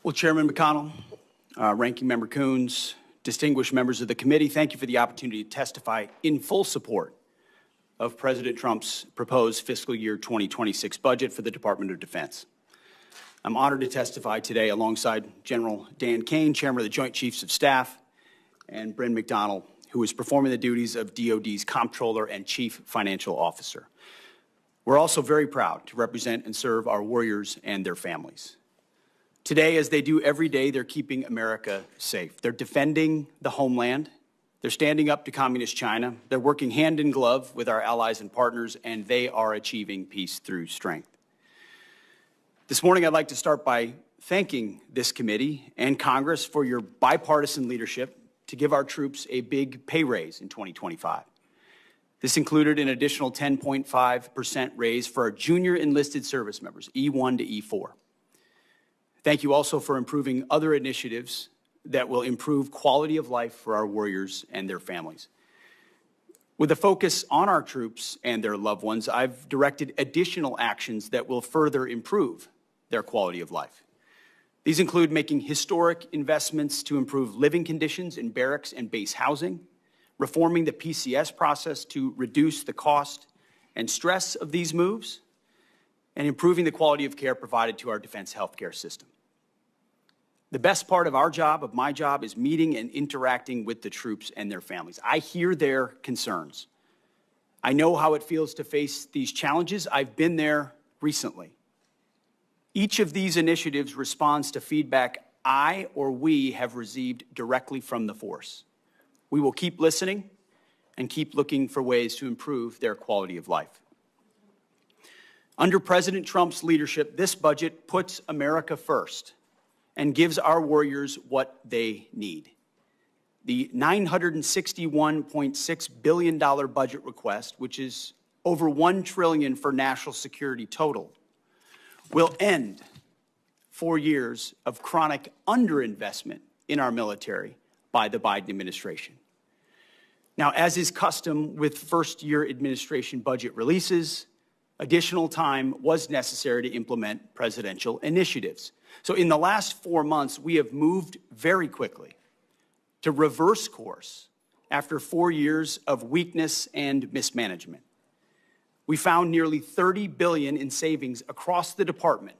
Well, Chairman McConnell, Ranking Member Coons, distinguished members of the committee, thank you for the opportunity to testify in full support of President Trump's proposed fiscal year 2026 budget for the Department of Defense. I'm honored to testify today alongside General Dan Kane, Chairman of the Joint Chiefs of Staff, and Bryn McDonald, who is performing the duties of DoD's Comptroller and Chief Financial Officer. We're also very proud to represent and serve our warriors and their families. Today, as they do every day, they're keeping America safe. They're defending the homeland. They're standing up to Communist China. They're working hand in glove with our allies and partners, and they are achieving peace through strength. This morning, I'd like to start by thanking this committee and Congress for your bipartisan leadership to give our troops a big pay raise in 2025. This included an additional 10.5% raise for our junior enlisted service members, E1 to E4. Thank you also for improving other initiatives that will improve quality of life for our warriors and their families. With a focus on our troops and their loved ones, I've directed additional actions that will further improve their quality of life. These include making historic investments to improve living conditions in barracks and base housing, reforming the PCS process to reduce the cost and stress of these moves, and improving the quality of care provided to our defense healthcare system. The best part of our job, of my job, is meeting and interacting with the troops and their families. I hear their concerns. I know how it feels to face these challenges. I've been there recently. Each of these initiatives responds to feedback I or we have received directly from the force. We will keep listening and keep looking for ways to improve their quality of life. Under President Trump's leadership, this budget puts America first and gives our warriors what they need. The $961.6 billion budget request, which is over $1 trillion for national security total, will end 4 years of chronic underinvestment in our military by the Biden administration. Now, as is custom with first-year administration budget releases, additional time was necessary to implement presidential initiatives. So in the last 4 months, we have moved very quickly to reverse course after 4 years of weakness and mismanagement. We found nearly $30 billion in savings across the department.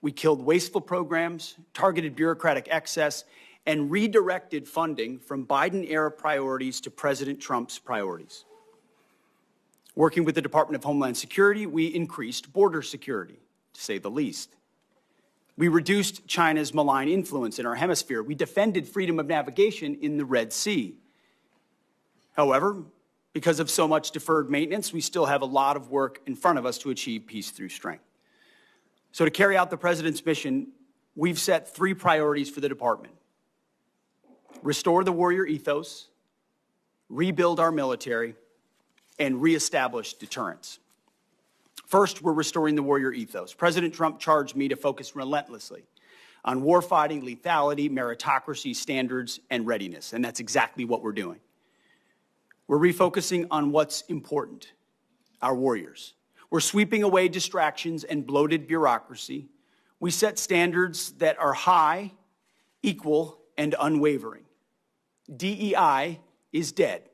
We killed wasteful programs, targeted bureaucratic excess, and redirected funding from Biden-era priorities to President Trump's priorities. Working with the Department of Homeland Security, we increased border security, to say the least. We reduced China's malign influence in our hemisphere. We defended freedom of navigation in the Red Sea. However, because of so much deferred maintenance, we still have a lot of work in front of us to achieve peace through strength. So to carry out the President's mission, we've set 3 priorities for the department: restore the warrior ethos, rebuild our military, and reestablish deterrence. First, we're restoring the warrior ethos. President Trump charged me to focus relentlessly on warfighting, lethality, meritocracy, standards, and readiness, and that's exactly what we're doing. We're refocusing on what's important, our warriors. We're sweeping away distractions and bloated bureaucracy. We set standards that are high, equal, and unwavering. DEI is dead.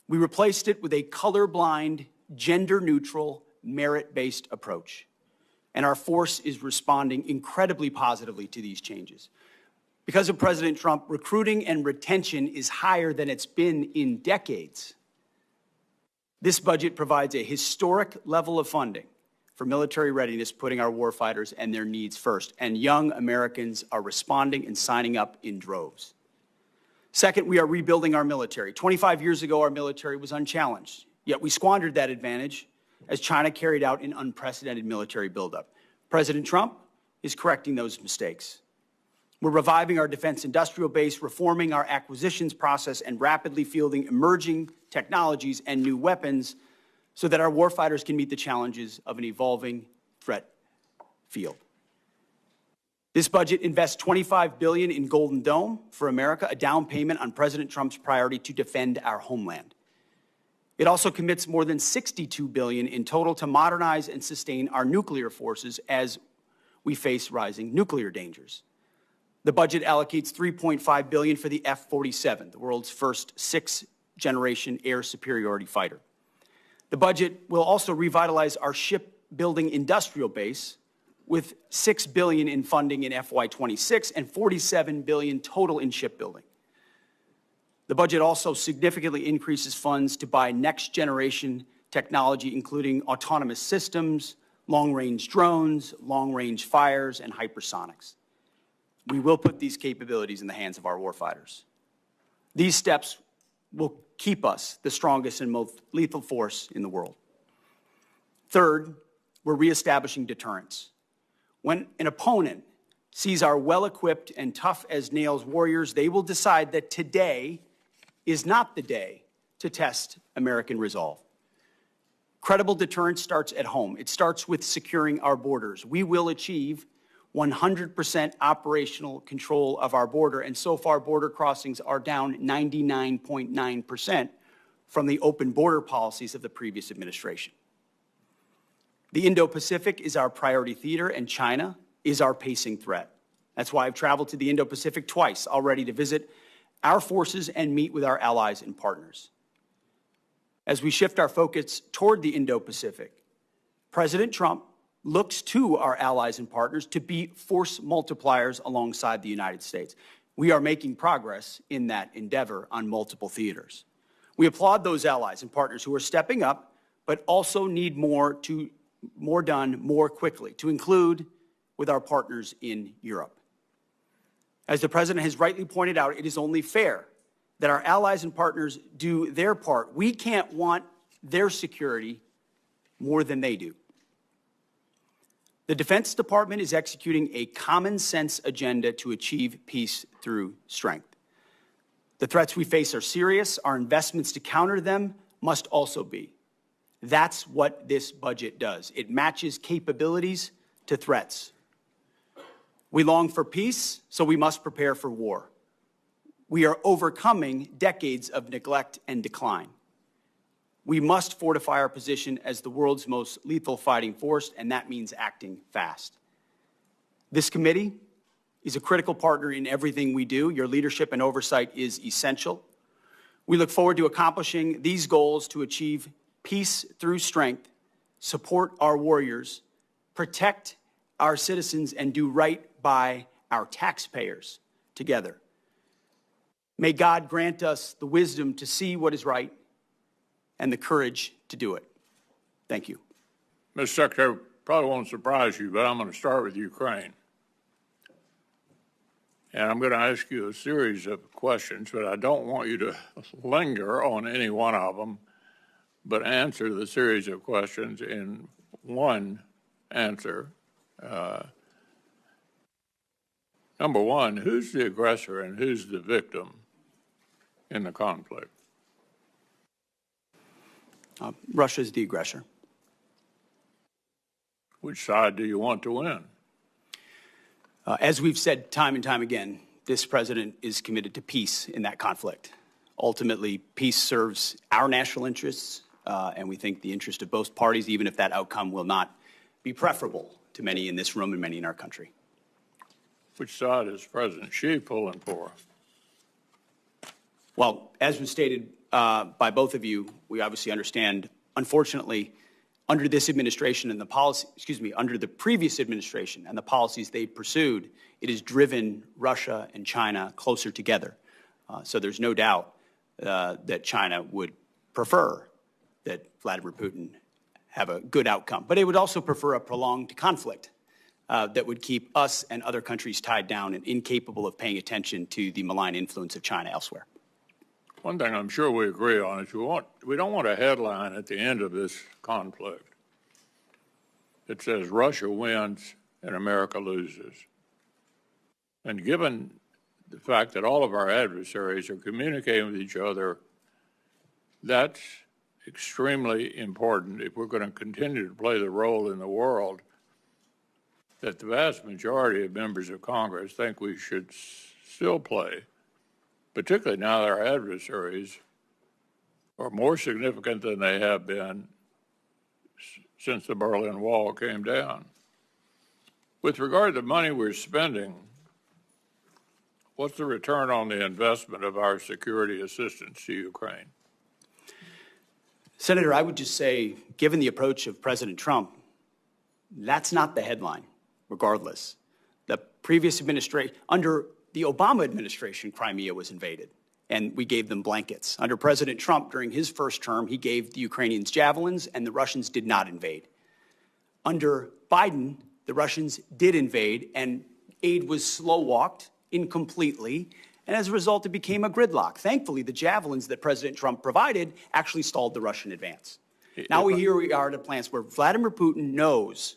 We replaced it with a colorblind, gender-neutral, merit-based approach. And our force is responding incredibly positively to these changes. Because of President Trump, recruiting and retention is higher than it's been in decades. This budget provides a historic level of funding for military readiness, putting our warfighters and their needs first. And young Americans are responding and signing up in droves. Second, we are rebuilding our military. 25 years ago, our military was unchallenged, yet we squandered that advantage as China carried out an unprecedented military buildup. President Trump is correcting those mistakes. We're reviving our defense industrial base, reforming our acquisitions process, and rapidly fielding emerging technologies and new weapons so that our warfighters can meet the challenges of an evolving threat field. This budget invests $25 billion in Golden Dome for America, a down payment on President Trump's priority to defend our homeland. It also commits more than $62 billion in total to modernize and sustain our nuclear forces as we face rising nuclear dangers. The budget allocates $3.5 billion for the F-47, the world's first sixth-generation air superiority fighter. The budget will also revitalize our shipbuilding industrial base with $6 billion in funding in FY26 and $47 billion total in shipbuilding. The budget also significantly increases funds to buy next-generation technology, including autonomous systems, long-range drones, long-range fires, and hypersonics. We will put these capabilities in the hands of our warfighters. These steps will keep us the strongest and most lethal force in the world. Third, we're reestablishing deterrence. When an opponent sees our well-equipped and tough-as-nails warriors, they will decide that today is not the day to test American resolve. Credible deterrence starts at home. It starts with securing our borders. We will achieve 100% operational control of our border, and so far border crossings are down 99.9% from the open border policies of the previous administration. The Indo-Pacific is our priority theater, and China is our pacing threat. That's why I've traveled to the Indo-Pacific twice already to visit our forces and meet with our allies and partners. As we shift our focus toward the Indo-Pacific, President Trump looks to our allies and partners to be force multipliers alongside the United States. We are making progress in that endeavor on multiple theaters. We applaud those allies and partners who are stepping up, but also need more done more quickly, to include with our partners in Europe. As the President has rightly pointed out, it is only fair that our allies and partners do their part. We can't want their security more than they do. The Defense Department is executing a common-sense agenda to achieve peace through strength. The threats we face are serious. Our investments to counter them must also be. That's what this budget does. It matches capabilities to threats. We long for peace, so we must prepare for war. We are overcoming decades of neglect and decline. We must fortify our position as the world's most lethal fighting force, and that means acting fast. This committee is a critical partner in everything we do. Your leadership and oversight is essential. We look forward to accomplishing these goals to achieve peace through strength, support our warriors, protect our citizens, and do right by our taxpayers together. May God grant us the wisdom to see what is right and the courage to do it. Thank you. Mr. Secretary, probably won't surprise you, but I'm going to start with Ukraine. And I'm going to ask you a series of questions, but I don't want you to linger on any one of them, but answer the series of questions in one answer. Number one, who's the aggressor and who's the victim in the conflict? Russia is the aggressor. Which side do you want to win? As we've said time and time again, this president is committed to peace in that conflict. Ultimately, peace serves our national interests, and we think the interest of both parties, even if that outcome will not be preferable to many in this room and many in our country. Which side is President Xi pulling for? Well, as was stated by both of you, we obviously understand, unfortunately, under this administration and the policy, under the previous administration and the policies they pursued, it has driven Russia and China closer together. So there's no doubt that China would prefer that Vladimir Putin have a good outcome. But it would also prefer a prolonged conflict that would keep us and other countries tied down and incapable of paying attention to the malign influence of China elsewhere. One thing I'm sure we agree on is we don't want a headline at the end of this conflict that says Russia wins and America loses. And given the fact that all of our adversaries are communicating with each other, that's extremely important if we're going to continue to play the role in the world that the vast majority of members of Congress think we should still play, particularly now that our adversaries are more significant than they have been since the Berlin Wall came down. With regard to the money we're spending, what's the return on the investment of our security assistance to Ukraine? Senator, I would just say, given the approach of President Trump, that's not the headline, regardless. The previous administration, under the Obama administration, Crimea was invaded, and we gave them blankets. Under President Trump, during his first term, he gave the Ukrainians javelins, and the Russians did not invade. Under Biden, the Russians did invade, and aid was slow-walked incompletely, and as a result, it became a gridlock. Thankfully, the javelins that President Trump provided actually stalled the Russian advance. Now we are at a place where Vladimir Putin knows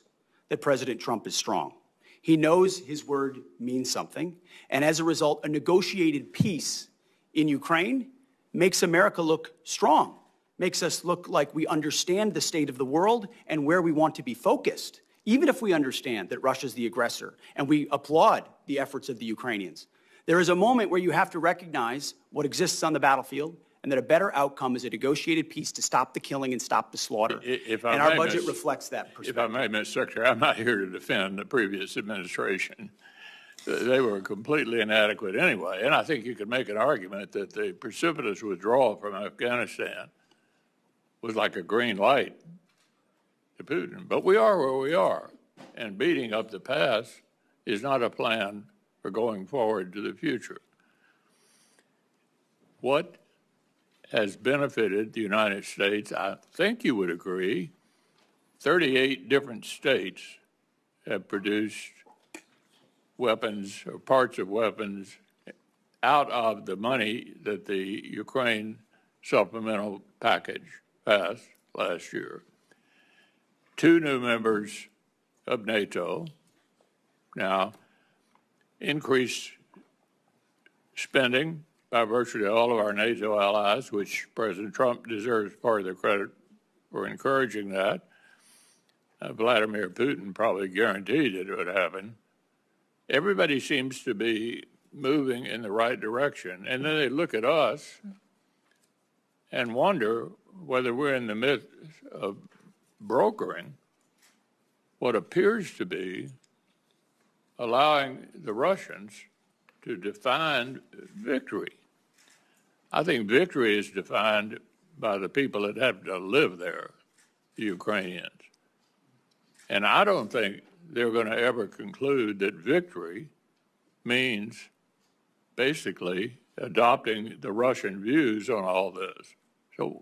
that President Trump is strong. He knows his word means something, and as a result, a negotiated peace in Ukraine makes America look strong, makes us look like we understand the state of the world and where we want to be focused, even if we understand that Russia's the aggressor, and we applaud the efforts of the Ukrainians. There is a moment where you have to recognize what exists on the battlefield and that a better outcome is a negotiated peace to stop the killing and stop the slaughter. And our budget reflects that perspective. If I may, Mr. Secretary, I'm not here to defend the previous administration. They were completely inadequate anyway. And I think you could make an argument that the precipitous withdrawal from Afghanistan was like a green light to Putin. But we are where we are. And beating up the past is not a plan for going forward to the future. What has benefited the United States, I think you would agree, 38 different states have produced weapons or parts of weapons out of the money that the Ukraine supplemental package passed last year. 2 new members of NATO now increased spending by virtually all of our NATO allies, which President Trump deserves part of the credit for encouraging that. Vladimir Putin probably guaranteed it would happen. Everybody seems to be moving in the right direction. And then they look at us and wonder whether we're in the midst of brokering what appears to be allowing the Russians to define victory. I think victory is defined by the people that have to live there, the Ukrainians. And I don't think they're going to ever conclude that victory means basically adopting the Russian views on all this.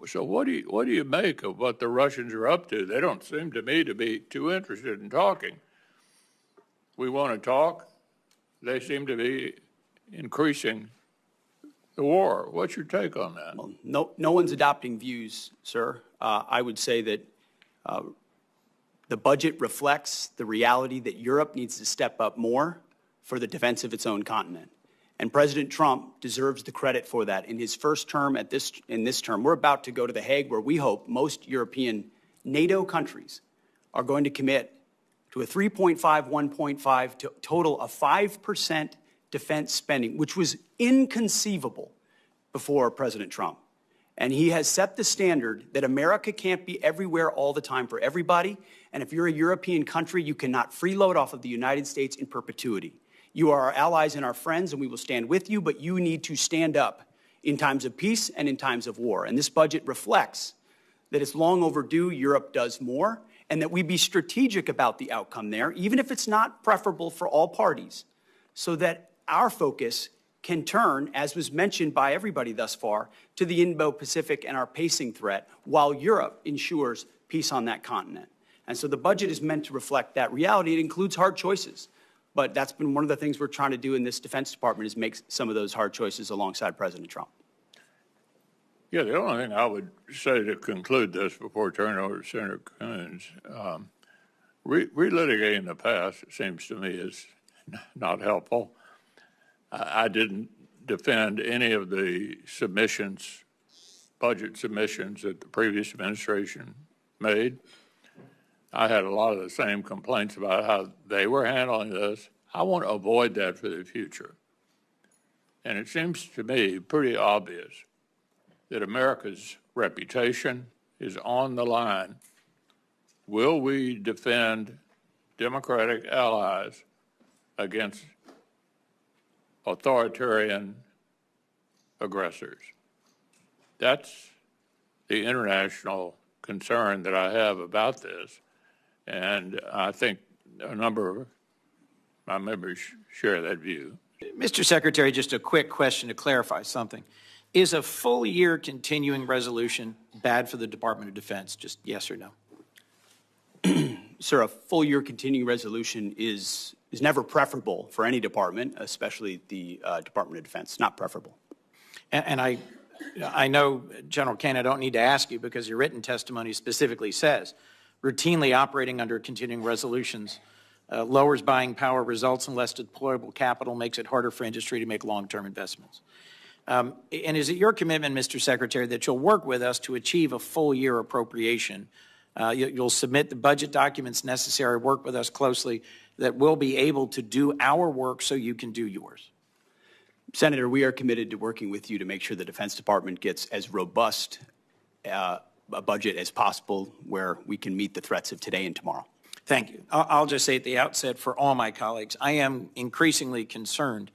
So what do you make of what the Russians are up to? They don't seem to me to be too interested in talking. We want to talk. They seem to be increasing the war. What's your take on that? Well, no one's adopting views, sir. I would say that the budget reflects the reality that Europe needs to step up more for the defense of its own continent. And President Trump deserves the credit for that. In his first term, in this term, we're about to go to The Hague, where we hope most European NATO countries are going to commit to a 3.5, 1.5 total of 5% defense spending, which was inconceivable before President Trump. And he has set the standard that America can't be everywhere all the time for everybody. And if you're a European country, you cannot freeload off of the United States in perpetuity. You are our allies and our friends, and we will stand with you, but you need to stand up in times of peace and in times of war. And this budget reflects that it's long overdue Europe does more, and that we be strategic about the outcome there, even if it's not preferable for all parties, so that our focus can turn, as was mentioned by everybody thus far, to the Indo-Pacific and our pacing threat, while Europe ensures peace on that continent. And so the budget is meant to reflect that reality. It includes hard choices. But that's been one of the things we're trying to do in this Defense Department, is make some of those hard choices alongside President Trump. Yeah, the only thing I would say to conclude this before turning over to Senator Coons, relitigating the past, it seems to me, is not helpful. I didn't defend any of the submissions, budget submissions that the previous administration made. I had a lot of the same complaints about how they were handling this. I want to avoid that for the future. And it seems to me pretty obvious that America's reputation is on the line. Will we defend democratic allies against authoritarian aggressors. That's the international concern that I have about this, and I think a number of my members share that view. Mr. Secretary, just a quick question to clarify something. Is a full year continuing resolution bad for the Department of Defense? Just yes or no? Sir, a full year continuing resolution is never preferable for any department, especially the Department of Defense. Not preferable. And I know, General Kane, I don't need to ask you because your written testimony specifically says routinely operating under continuing resolutions lowers buying power, results in less deployable capital, makes it harder for industry to make long-term investments. And is it your commitment, Mr. Secretary, that you'll work with us to achieve a full year appropriation? You'll submit the budget documents necessary, work with us closely, that we'll be able to do our work so you can do yours. Senator, we are committed to working with you to make sure the Defense Department gets as robust a budget as possible where we can meet the threats of today and tomorrow. Thank you. I'll just say at the outset for all my colleagues, I am increasingly concerned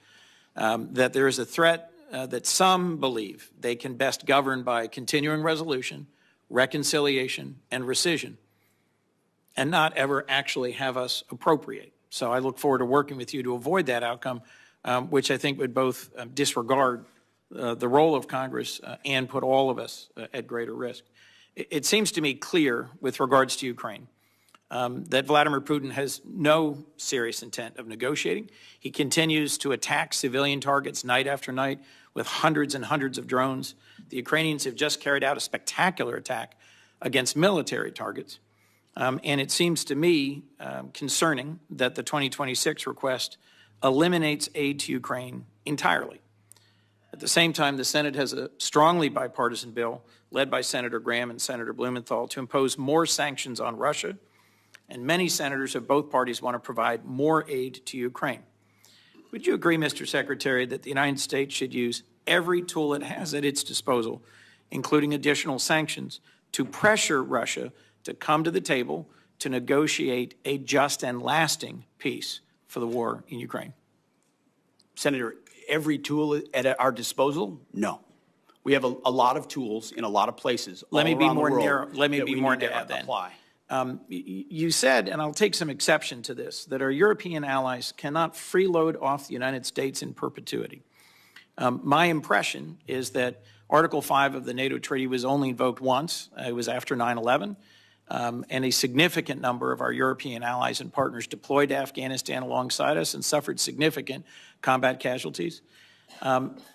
that there is a threat that some believe they can best govern by continuing resolution, reconciliation, and rescission, and not ever actually have us appropriate. So I look forward to working with you to avoid that outcome, which I think would both disregard the role of Congress and put all of us at greater risk. It seems to me clear with regards to Ukraine that Vladimir Putin has no serious intent of negotiating. He continues to attack civilian targets night after night with hundreds and hundreds of drones. The Ukrainians have just carried out a spectacular attack against military targets. And it seems to me concerning that the 2026 request eliminates aid to Ukraine entirely. At the same time, the Senate has a strongly bipartisan bill led by Senator Graham and Senator Blumenthal to impose more sanctions on Russia, and many senators of both parties want to provide more aid to Ukraine. Would you agree, Mr. Secretary, that the United States should use every tool it has at its disposal, including additional sanctions, to pressure Russia to come to the table to negotiate a just and lasting peace for the war in Ukraine? Senator, every tool at our disposal? No. We have a lot of tools in a lot of places. Let me be more narrow. Let me be more narrow then. Apply. You said, and I'll take some exception to this, that our European allies cannot freeload off the United States in perpetuity. My impression is that Article 5 of the NATO treaty was only invoked once. It was after 9/11. And a significant number of our European allies and partners deployed to Afghanistan alongside us and suffered significant combat casualties.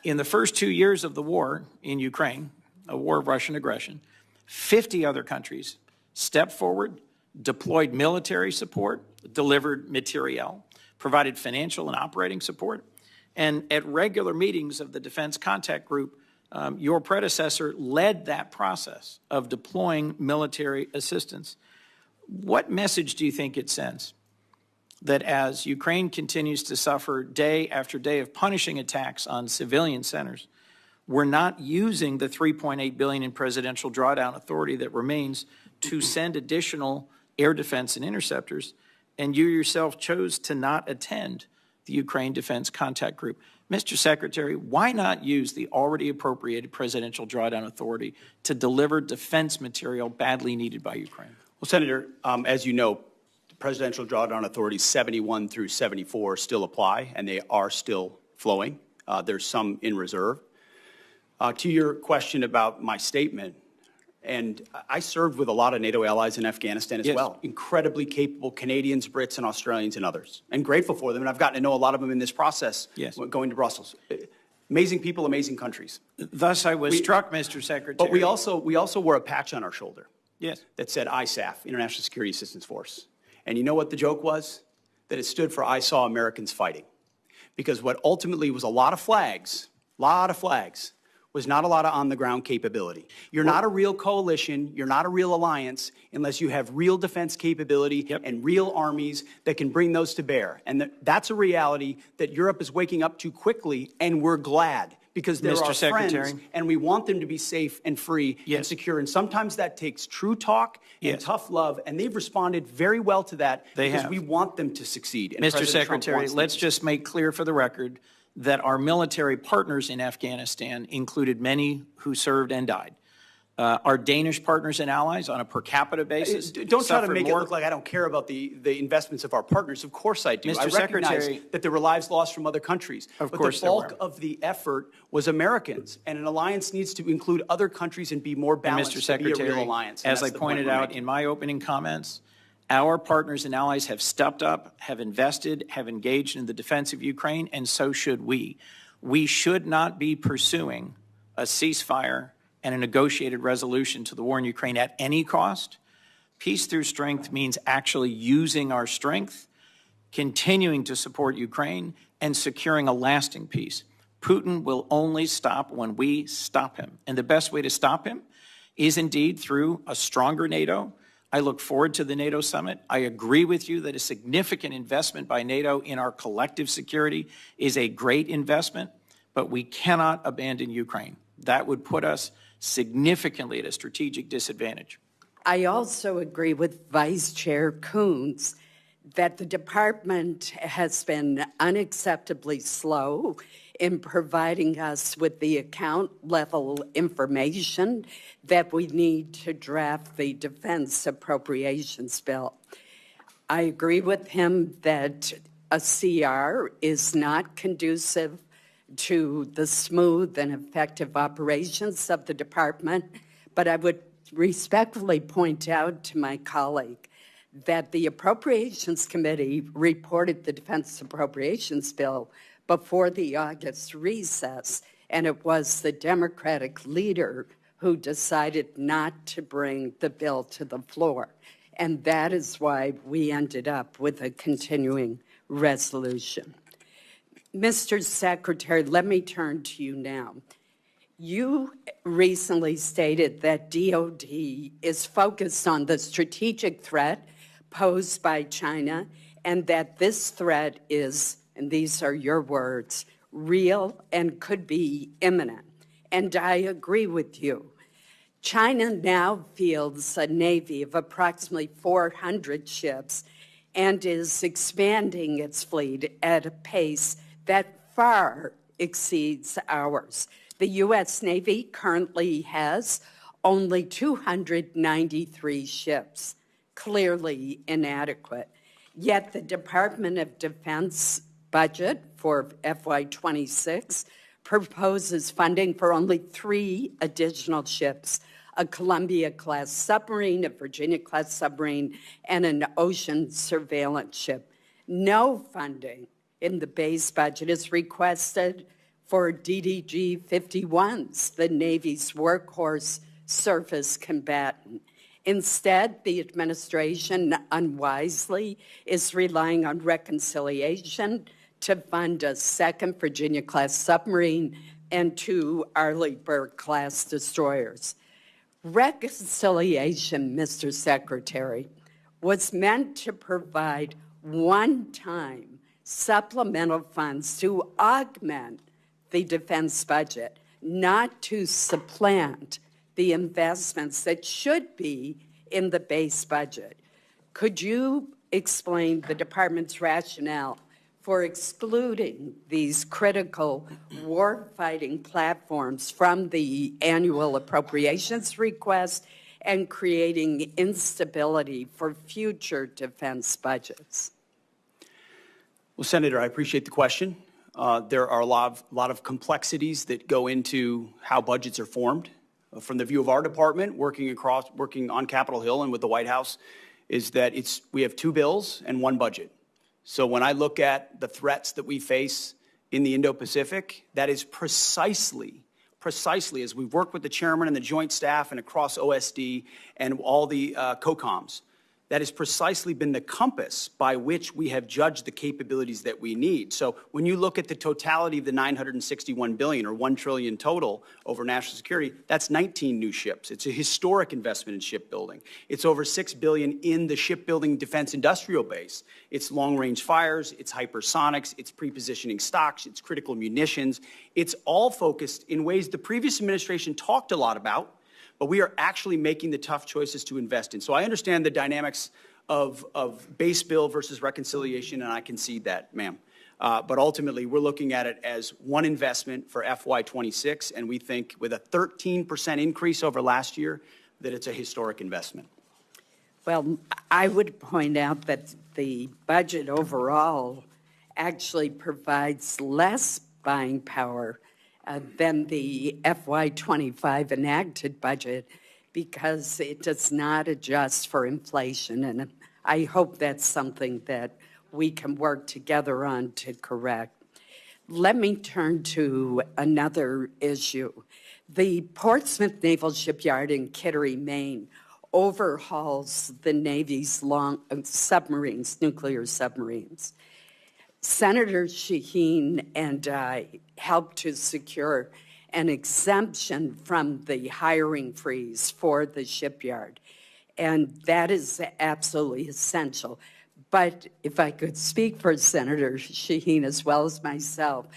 In the first 2 years of the war in Ukraine, a war of Russian aggression, 50 other countries stepped forward, deployed military support, delivered materiel, provided financial and operating support, and at regular meetings of the Defense Contact Group, your predecessor led that process of deploying military assistance. What message do you think it sends? That as Ukraine continues to suffer day after day of punishing attacks on civilian centers, we're not using the $3.8 billion in presidential drawdown authority that remains to send additional air defense and interceptors, and you yourself chose to not attend the Ukraine Defense Contact Group. Mr. Secretary, why not use the already appropriated presidential drawdown authority to deliver defense material badly needed by Ukraine? Well, Senator, as you know, the presidential drawdown authorities 71 through 74 still apply, and they are still flowing. There's some in reserve. To your question about my statement, and I served with a lot of NATO allies in Afghanistan as well. Incredibly capable Canadians, Brits, and Australians and others. And grateful for them. And I've gotten to know a lot of them in this process going to Brussels. Amazing people, amazing countries. Thus, I was struck, Mr. Secretary. But we also wore a patch on our shoulder that said ISAF, International Security Assistance Force. And you know what the joke was? That it stood for I Saw Americans Fighting. Because what ultimately was a lot of flags, was not a lot of on-the-ground capability. You're not a real coalition, you're not a real alliance, unless you have real defense capability and real armies that can bring those to bear. And that's a reality that Europe is waking up to quickly, and we're glad, because they're Mr. our Secretary. friends, and we want them to be safe and free and secure. And sometimes that takes true talk and tough love, and they've responded very well to that because we want them to succeed. And Mr. President Trump Secretary, wants them let's to just make clear for the record that our military partners in Afghanistan included many who served and died. Our Danish partners and allies on a per capita basis Don't try to make more. it look like I don't care about the investments of our partners. Of course I do. Mr. I recognize Secretary, that there were lives lost from other countries. Of but course the there bulk were. of the effort was Americans, and an alliance needs to include other countries and be more balanced. Mr. Secretary, to be a real alliance. as I pointed out in my opening comments, our partners and allies have stepped up, have invested, have engaged in the defense of Ukraine, and so should we. We should not be pursuing a ceasefire and a negotiated resolution to the war in Ukraine at any cost. Peace through strength means actually using our strength, continuing to support Ukraine, and securing a lasting peace. Putin will only stop when we stop him. And the best way to stop him is indeed through a stronger NATO. I look forward to the NATO summit. I agree with you that a significant investment by NATO in our collective security is a great investment, but we cannot abandon Ukraine. That would put us significantly at a strategic disadvantage. I also agree with Vice Chair Coons that the department has been unacceptably slow in providing us with the account-level information that we need to draft the Defense Appropriations bill. I agree with him that a CR is not conducive to the smooth and effective operations of the department, but I would respectfully point out to my colleague that the Appropriations Committee reported the Defense Appropriations bill before the August recess, and it was the Democratic leader who decided not to bring the bill to the floor. And that is why we ended up with a continuing resolution. Mr. Secretary, let me turn to you now. You recently stated that DOD is focused on the strategic threat posed by China and that this threat is, and these are your words, real and could be imminent. And I agree with you. China now fields a navy of approximately 400 ships and is expanding its fleet at a pace that far exceeds ours. The U.S. Navy currently has only 293 ships, clearly inadequate. Yet the Department of Defense budget for FY26 proposes funding for only 3 additional ships, a Columbia-class submarine, a Virginia-class submarine, and an ocean surveillance ship. No funding in the base budget is requested for DDG-51s, the Navy's workhorse surface combatant. Instead, the administration unwisely is relying on reconciliation to fund a second Virginia-class submarine and 2 Arleigh-Burke-class destroyers. Reconciliation, Mr. Secretary, was meant to provide one-time supplemental funds to augment the defense budget, not to supplant the investments that should be in the base budget. Could you explain the department's rationale for excluding these critical war-fighting platforms from the annual appropriations request and creating instability for future defense budgets? Well, Senator, I appreciate the question. There are a lot of complexities that go into how budgets are formed. From the view of our department, working on Capitol Hill and with the White House, is that we have 2 bills and 1 budget. So when I look at the threats that we face in the Indo-Pacific, that is precisely as we've worked with the chairman and the joint staff and across OSD and all the COCOMs, that has precisely been the compass by which we have judged the capabilities that we need. So when you look at the totality of the $961 billion or $1 trillion total over national security, that's 19 new ships. It's a historic investment in shipbuilding. It's over $6 billion in the shipbuilding defense industrial base. It's long-range fires, it's hypersonics, it's pre-positioning stocks, it's critical munitions. It's all focused in ways the previous administration talked a lot about, but we are actually making the tough choices to invest in. So I understand the dynamics of base bill versus reconciliation, and I concede that, ma'am. But ultimately, we're looking at it as one investment for FY26, and we think with a 13% increase over last year, that it's a historic investment. Well, I would point out that the budget overall actually provides less buying power than the FY25 enacted budget because it does not adjust for inflation. And I hope that's something that we can work together on to correct. Let me turn to another issue. The Portsmouth Naval Shipyard in Kittery, Maine, overhauls the Navy's submarines, nuclear submarines. Senator Shaheen and I helped to secure an exemption from the hiring freeze for the shipyard, and that is absolutely essential. But if I could speak for Senator Shaheen as well as myself,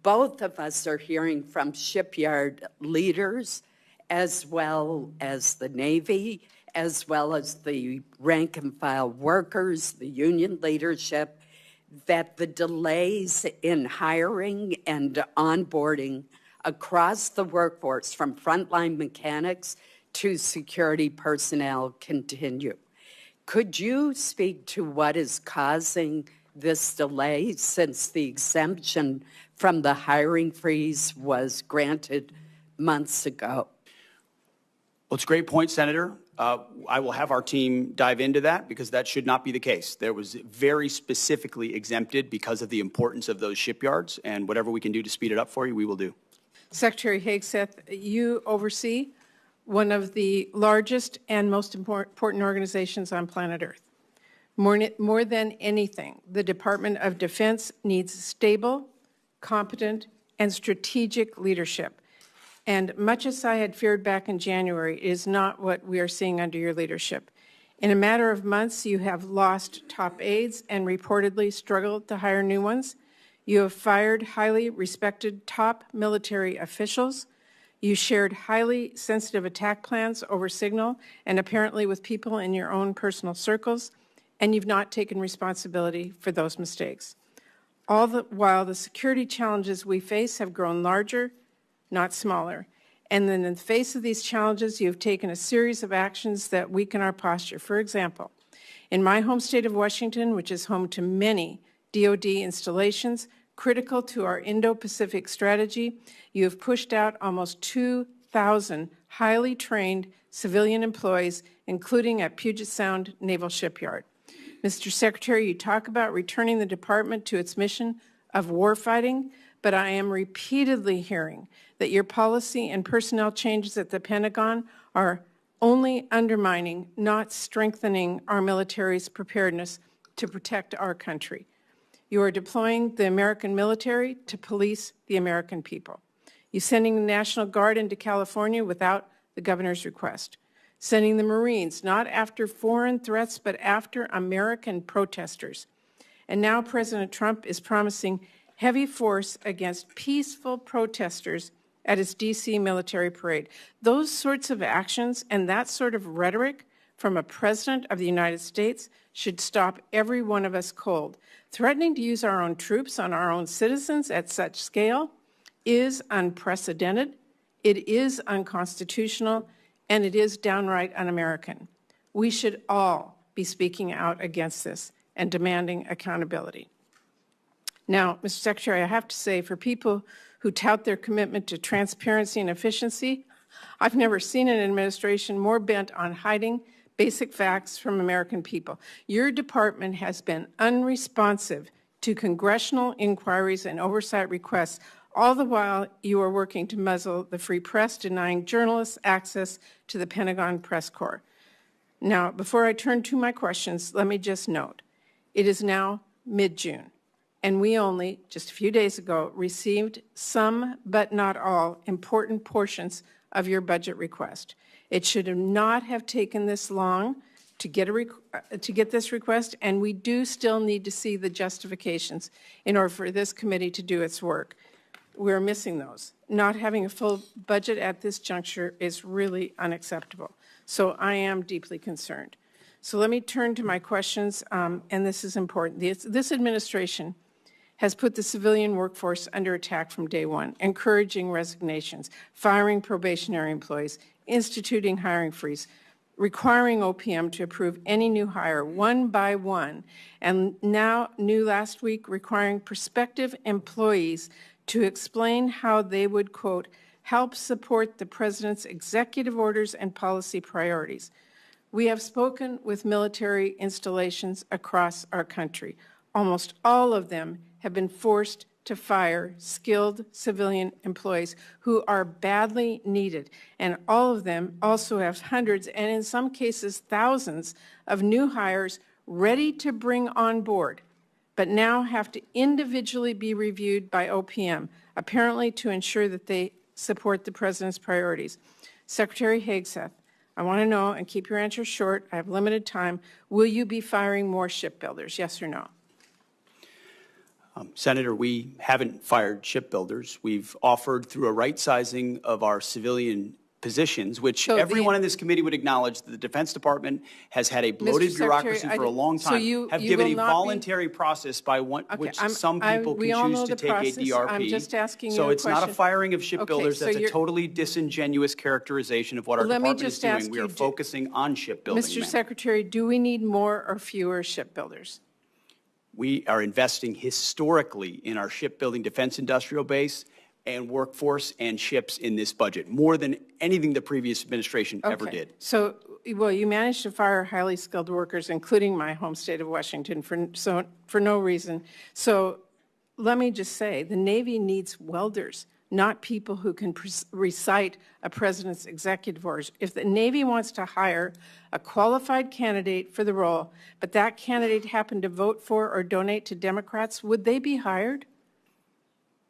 both of us are hearing from shipyard leaders as well as the Navy, as well as the rank and file workers, the union leadership, that the delays in hiring and onboarding across the workforce, from frontline mechanics to security personnel, continue. Could you speak to what is causing this delay since the exemption from the hiring freeze was granted months ago? Well, it's a great point, Senator. I will have our team dive into that because that should not be the case. There was very specifically exempted because of the importance of those shipyards, and whatever we can do to speed it up for you, we will do. Secretary Hegseth, you oversee one of the largest and most important organizations on planet Earth. More than anything, the Department of Defense needs stable, competent, and strategic leadership. And much as I had feared back in January, it is not what we are seeing under your leadership. In a matter of months, you have lost top aides and reportedly struggled to hire new ones. You have fired highly respected top military officials. You shared highly sensitive attack plans over Signal and apparently with people in your own personal circles, and you've not taken responsibility for those mistakes. All the while, the security challenges we face have grown larger, not smaller. And then in the face of these challenges, you've taken a series of actions that weaken our posture. For example, in my home state of Washington, which is home to many DoD installations critical to our Indo-Pacific strategy, you have pushed out almost 2,000 highly trained civilian employees, including at Puget Sound Naval Shipyard. Mr. Secretary, you talk about returning the department to its mission of warfighting, but I am repeatedly hearing that your policy and personnel changes at the Pentagon are only undermining, not strengthening our military's preparedness to protect our country. You are deploying the American military to police the American people. You're sending the National Guard into California without the governor's request. Sending the Marines not after foreign threats, but after American protesters. And now President Trump is promising heavy force against peaceful protesters at his D.C. military parade. Those sorts of actions and that sort of rhetoric from a president of the United States should stop every one of us cold. Threatening to use our own troops on our own citizens at such scale is unprecedented, it is unconstitutional, and it is downright un-American. We should all be speaking out against this and demanding accountability. Now, Mr. Secretary, I have to say, for people who tout their commitment to transparency and efficiency, I've never seen an administration more bent on hiding basic facts from American people. Your department has been unresponsive to congressional inquiries and oversight requests, all the while you are working to muzzle the free press, denying journalists access to the Pentagon press corps. Now, before I turn to my questions, let me just note, it is now mid-June, and we only, just a few days ago, received some, but not all, important portions of your budget request. It should not have taken this long to get this request, and we do still need to see the justifications in order for this committee to do its work. We're missing those. Not having a full budget at this juncture is really unacceptable. So I am deeply concerned. So let me turn to my questions, and this is important. This administration has put the civilian workforce under attack from day one, encouraging resignations, firing probationary employees, instituting hiring freeze, requiring OPM to approve any new hire one by one, and now, new last week, requiring prospective employees to explain how they would, quote, help support the president's executive orders and policy priorities. We have spoken with military installations across our country. Almost all of them have been forced to fire skilled civilian employees who are badly needed. And all of them also have hundreds, and in some cases thousands, of new hires ready to bring on board, but now have to individually be reviewed by OPM, apparently to ensure that they support the president's priorities. Secretary Hegseth, I want to know, and keep your answer short, I have limited time, will you be firing more shipbuilders, yes or no? Senator, we haven't fired shipbuilders. We've offered through a right sizing of our civilian positions, which So everyone in this committee would acknowledge that the Defense Department has had a bloated bureaucracy for a long time, have given a voluntary process by which some people can choose to take a DRP. I'm just asking you so a it's not a firing of shipbuilders. Okay, so that's a totally disingenuous characterization of what our department is doing. We are focusing on shipbuilding. Mr. Secretary, do we need more or fewer shipbuilders? We are investing historically in our shipbuilding defense industrial base and workforce and ships in this budget, more than anything the previous administration ever did. So, well, you managed to fire highly skilled workers, including my home state of Washington, for no reason. So let me just say, the Navy needs welders, not people who can recite a president's executive orders. If the Navy wants to hire a qualified candidate for the role, but that candidate happened to vote for or donate to Democrats, would they be hired?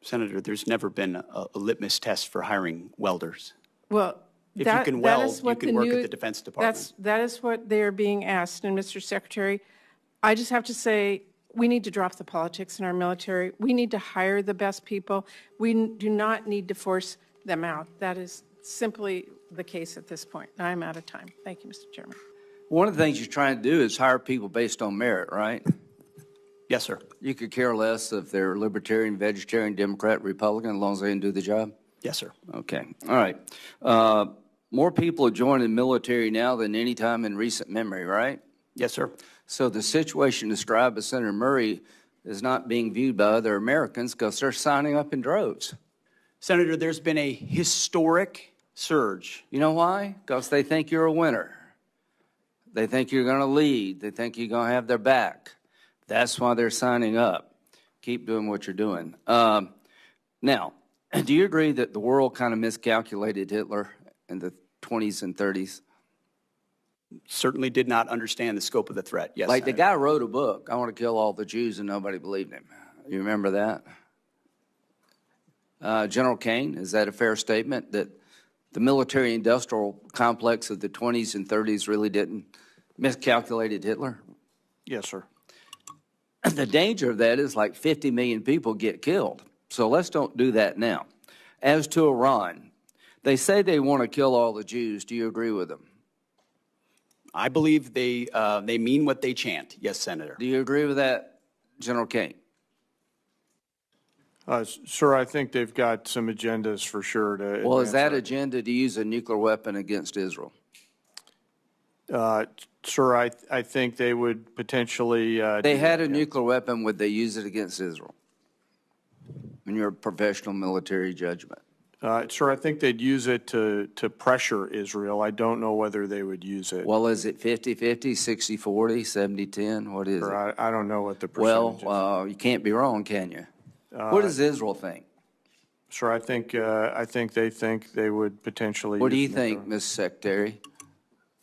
Senator, there's never been a litmus test for hiring welders. Well, if you can weld, you can work at the Defense Department. That is what they are being asked. And Mr. Secretary, I just have to say, we need to drop the politics in our military. We need to hire the best people. We do not need to force them out. That is simply the case at this point. I'm out of time. Thank you, Mr. Chairman. One of the things you're trying to do is hire people based on merit, right? Yes, sir. You could care less if they're libertarian, vegetarian, Democrat, Republican, as long as they can do the job? Yes, sir. Okay. All right. More people are joining the military now than any time in recent memory, right? Yes, sir. So the situation described by Senator Murray is not being viewed by other Americans because they're signing up in droves. Senator, there's been a historic surge. You know why? Because they think you're a winner. They think you're going to lead. They think you're going to have their back. That's why they're signing up. Keep doing what you're doing. Now, do you agree that the world kind of miscalculated Hitler in the 20s and 30s? Certainly did not understand the scope of the threat. Yes, like Senator. The guy wrote a book, I Want to Kill All the Jews, and nobody believed him. You remember that? General Kane, is that a fair statement that the military-industrial complex of the 20s and 30s really didn't miscalculated Hitler? Yes, sir. The danger of that is like 50 million people get killed. So let's don't do that now. As to Iran, they say they want to kill all the Jews. Do you agree with them? I believe they mean what they chant. Yes, Senator. Do you agree with that, General Kane? Sir, I think they've got some agendas for sure to. Well, is that agenda to use a nuclear weapon against Israel? Sir, I think they would potentially. They had a nuclear weapon. Would they use it against Israel? In your professional military judgment. Sir, I think they'd use it to pressure Israel. I don't know whether they would use it. Well, is it 50-50, 60-40, 70-10? What is Sir, it? I don't know what the percentage is. Well, you can't be wrong, can you? What does Israel think? Sir, I think they would potentially. What do you think, Mr. Secretary?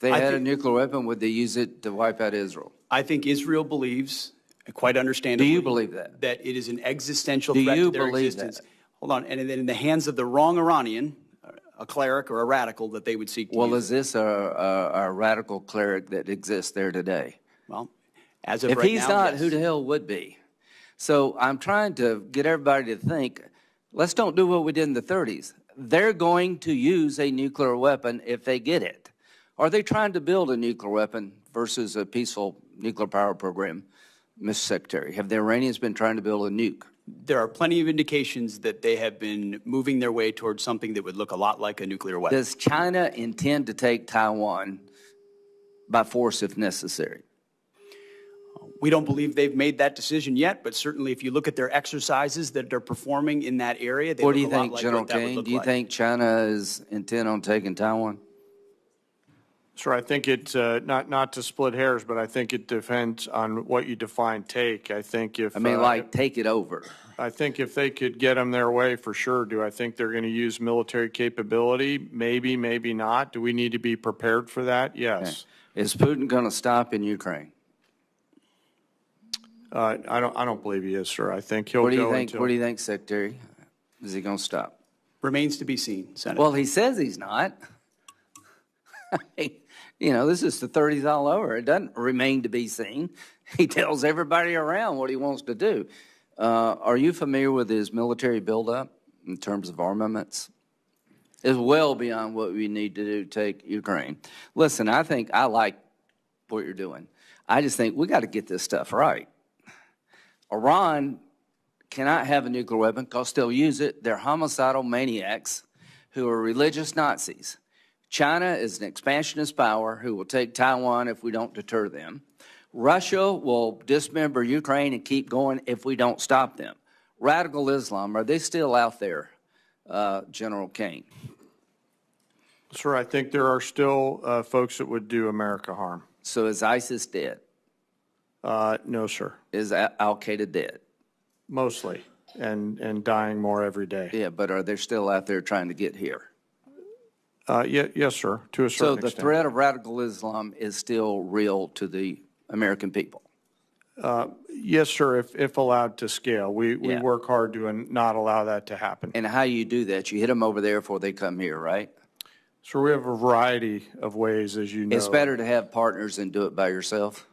they I had a think- nuclear weapon, would they use it to wipe out Israel? I think Israel believes, quite understandably. Do you believe that? That it is an existential Do threat you to their believe existence. that? Hold on, and then in the hands of the wrong Iranian, a cleric or a radical, that they would seek to Well, use is this a radical cleric that exists there today? Well, as of If right he's now, not, yes. who the hell would be? So I'm trying to get everybody to think, let's don't do what we did in the 30s. They're going to use a nuclear weapon if they get it. Are they trying to build a nuclear weapon versus a peaceful nuclear power program, Mr. Secretary? Have the Iranians been trying to build a nuke? There are plenty of indications that they have been moving their way towards something that would look a lot like a nuclear weapon. Does China intend to take Taiwan by force if necessary? We don't believe they've made that decision yet, but certainly if you look at their exercises that they're performing in that area, they What look do you a lot think, like General what that would Kane? look Do you like. think China is intent on taking Taiwan? Sir, I think it, not to split hairs, but I think it depends on what you define take. I think if. Like take it over. I think if they could get them their way, for sure. Do I think they're going to use military capability? Maybe, maybe not. Do we need to be prepared for that? Yes. Is Putin going to stop in Ukraine? I don't believe he is, sir. I think he'll What do you go think? until. What do you think, Secretary? Is he going to stop? Remains to be seen, Senator. Well, he says he's not. This is the 30s all over. It doesn't remain to be seen. He tells everybody around what he wants to do. Are you familiar with his military buildup in terms of armaments? It's well beyond what we need to do to take Ukraine. Listen, I think I like what you're doing. I just think we got to get this stuff right. Iran cannot have a nuclear weapon because they'll use it. They're homicidal maniacs who are religious Nazis. China is an expansionist power who will take Taiwan if we don't deter them. Russia will dismember Ukraine and keep going if we don't stop them. Radical Islam, are they still out there, General Kane? Sir, I think there are still folks that would do America harm. So is ISIS dead? No, sir. Is Al-Qaeda dead? Mostly, and dying more every day. Yeah, but are they still out there trying to get here? Yes, sir, to a certain So extent. the threat of radical Islam is still real to the American people? Yes, sir, if allowed to scale. We Yeah. work hard to not allow that to happen. And how you do that, you hit them over there before they come here, right? So we have a variety of ways, as you know. It's better to have partners than do it by yourself?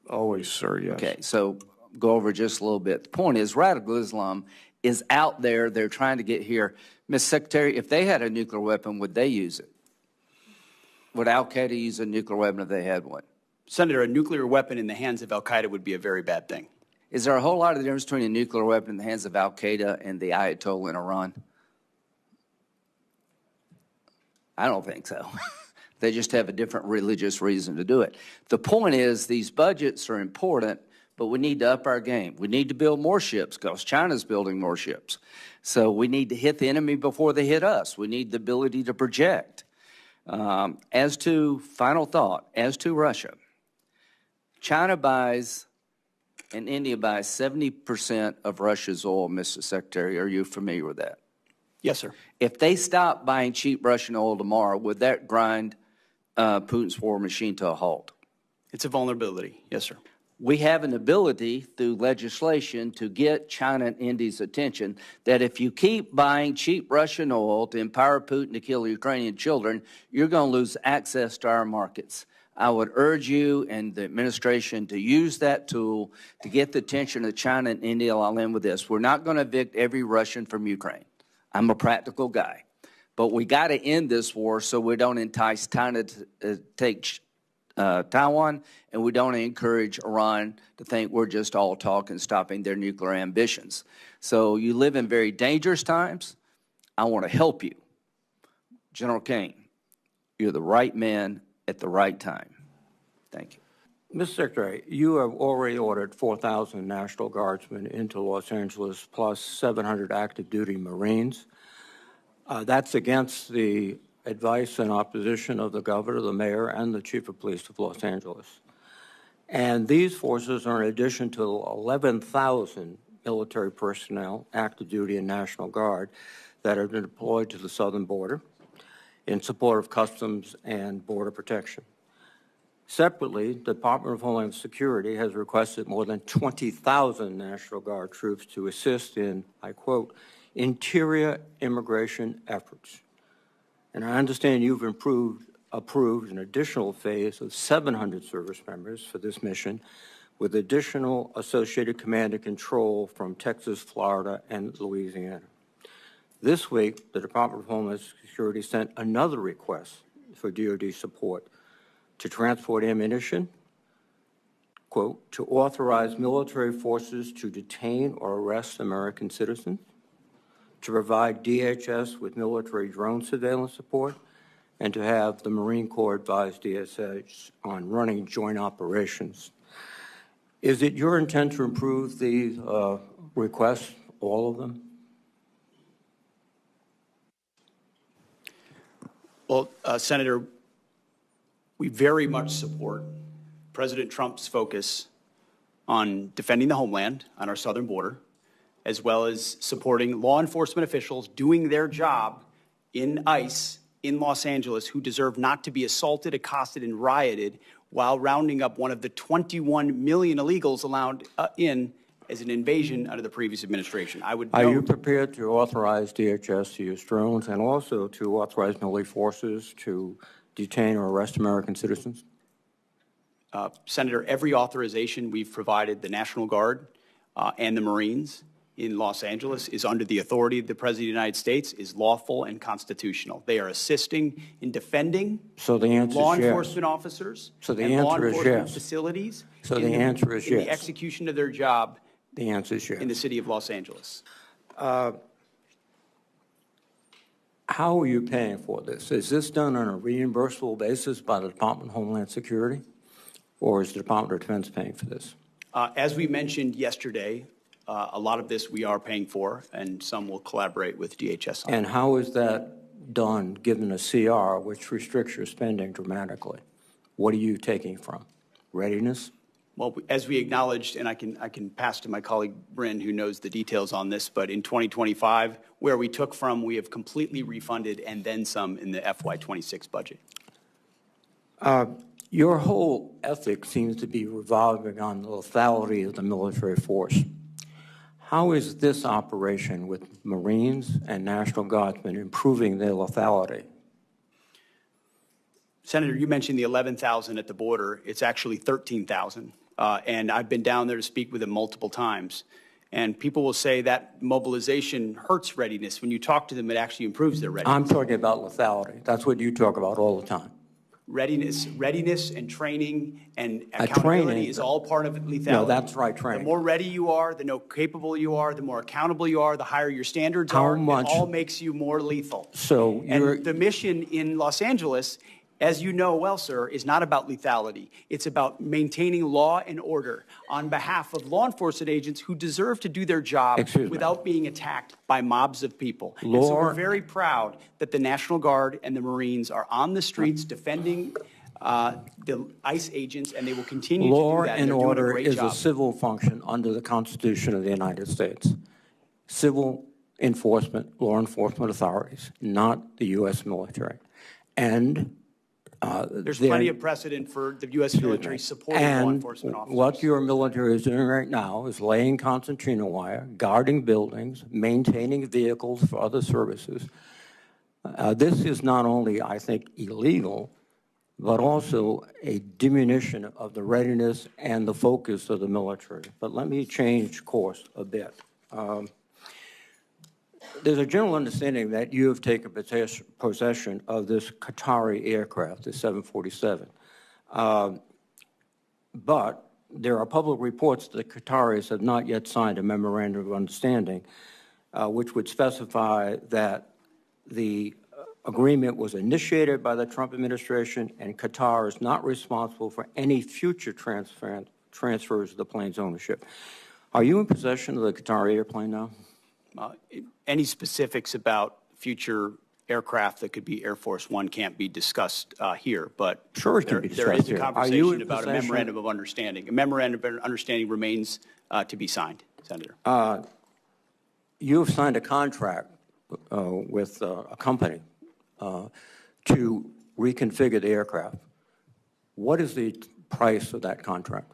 Always, sir, yes. Okay, so go over just a little bit. The point is radical Islam is out there. They're trying to get here. Ms. Secretary, if they had a nuclear weapon, would they use it? Would Al-Qaeda use a nuclear weapon if they had one? Senator, a nuclear weapon in the hands of al-Qaeda would be a very bad thing. Is there a whole lot of difference between a nuclear weapon in the hands of Al-Qaeda and the Ayatollah in Iran? I don't think so. They just have a different religious reason to do it. The point is these budgets are important, but we need to up our game. We need to build more ships because China's building more ships. So we need to hit the enemy before they hit us. We need the ability to project. As to, final thought, as to Russia, China buys and India buys 70% of Russia's oil, Mr. Secretary. Are you familiar with that? Yes, sir. If they stop buying cheap Russian oil tomorrow, would that grind Putin's war machine to a halt? It's a vulnerability. Yes, sir. We have an ability through legislation to get China and India's attention that if you keep buying cheap Russian oil to empower Putin to kill Ukrainian children, you're going to lose access to our markets. I would urge you and the administration to use that tool to get the attention of China and India. I'll end with this. We're not going to evict every Russian from Ukraine. I'm a practical guy. But we got to end this war so we don't entice China to take Taiwan, and we don't encourage Iran to think we're just all talk and stopping their nuclear ambitions. So you live in very dangerous times. I want to help you. General Kane, you're the right man at the right time. Thank you. Mr. Secretary, you have already ordered 4,000 National Guardsmen into Los Angeles, plus 700 active duty Marines. That's against the advice and opposition of the governor, the mayor, and the chief of police of Los Angeles. And these forces are in addition to 11,000 military personnel, active duty and National Guard, that have been deployed to the southern border in support of Customs and Border Protection. Separately, the Department of Homeland Security has requested more than 20,000 National Guard troops to assist in, I quote, interior immigration efforts. And I understand you've approved an additional phase of 700 service members for this mission, with additional associated command and control from Texas, Florida, and Louisiana. This week, the Department of Homeland Security sent another request for DoD support to transport ammunition, quote, to authorize military forces to detain or arrest American citizens, to provide DHS with military drone surveillance support, and to have the Marine Corps advise DHS on running joint operations. Is it your intent to approve these requests, all of them? Well, Senator, we very much support President Trump's focus on defending the homeland on our southern border, as well as supporting law enforcement officials doing their job in ICE in Los Angeles who deserve not to be assaulted, accosted, and rioted while rounding up one of the 21 million illegals allowed in as an invasion under the previous administration. I would Are note, you prepared to authorize DHS to use drones and also to authorize military forces to detain or arrest American citizens? Senator, every authorization we've provided the National Guard and the Marines in Los Angeles is under the authority of the President of the United States, is lawful and constitutional. They are assisting in defending law enforcement officers and law enforcement facilities in the execution of their job The answer is yes. in the city of Los Angeles. How are you paying for this? Is this done on a reimbursable basis by the Department of Homeland Security, or is the Department of Defense paying for this? As we mentioned yesterday, a lot of this we are paying for, and some will collaborate with DHS on. And how is that done, given a CR, which restricts your spending dramatically? What are you taking from? Readiness? Well, as we acknowledged, and I can pass to my colleague Bryn, who knows the details on this, but in 2025, where we took from, we have completely refunded and then some in the FY26 budget. Your whole ethic seems to be revolving on the lethality of the military force. How is this operation with Marines and National Guardsmen improving their lethality? Senator, you mentioned the 11,000 at the border. It's actually 13,000. And I've been down there to speak with them multiple times. And people will say that mobilization hurts readiness. When you talk to them, it actually improves their readiness. I'm talking about lethality. That's what you talk about all the time. Readiness and training and accountability is all part of lethality. No, that's right, training. The more ready you are, the more capable you are, the more accountable you are, the higher your standards are. It all makes you more lethal. So and the mission in Los Angeles, as you know well, sir, is not about lethality. It's about maintaining law and order on behalf of law enforcement agents who deserve to do their job without being attacked by mobs of people. And so we're very proud that the National Guard and the Marines are on the streets defending the ICE agents, and they will continue to do that. Law and order is a civil function under the Constitution of the United States. Civil enforcement, law enforcement authorities, not the U.S. military. And there's plenty of precedent for the U.S. military supporting law enforcement officers. What your military is doing right now is laying concertina wire, guarding buildings, maintaining vehicles for other services. This is not only, I think, illegal, but also a diminution of the readiness and the focus of the military. But let me change course a bit. There's a general understanding that you have taken possession of this Qatari aircraft, the 747. But there are public reports that the Qataris have not yet signed a memorandum of understanding, which would specify that the agreement was initiated by the Trump administration and Qatar is not responsible for any future transfers of the plane's ownership. Are you in possession of the Qatari airplane now? Any specifics about future aircraft that could be Air Force One can't be discussed here, but sure, it can be discussed there is a conversation about a memorandum of understanding. A memorandum of understanding remains to be signed, Senator. You have signed a contract with a company to reconfigure the aircraft. What is the price of that contract?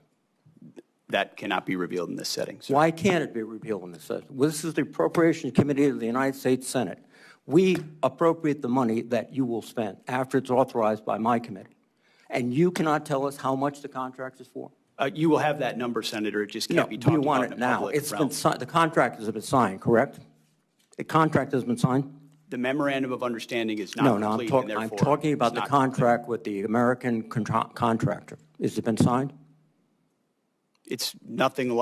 That cannot be revealed in this setting, sir. Why can't it be revealed in this setting? Well, this is the Appropriations Committee of the United States Senate. We appropriate the money that you will spend after it's authorized by my committee. And you cannot tell us how much the contract is for? You will have that number, Senator. It just No, can't be talked we about want in it the now. public It's realm. been signed, the contract has been signed, correct? The contract has been signed? The memorandum of understanding is not No, no, complete, and I'm therefore talking about it's the not complete. contract with the American contractor. Has it been signed? It's nothing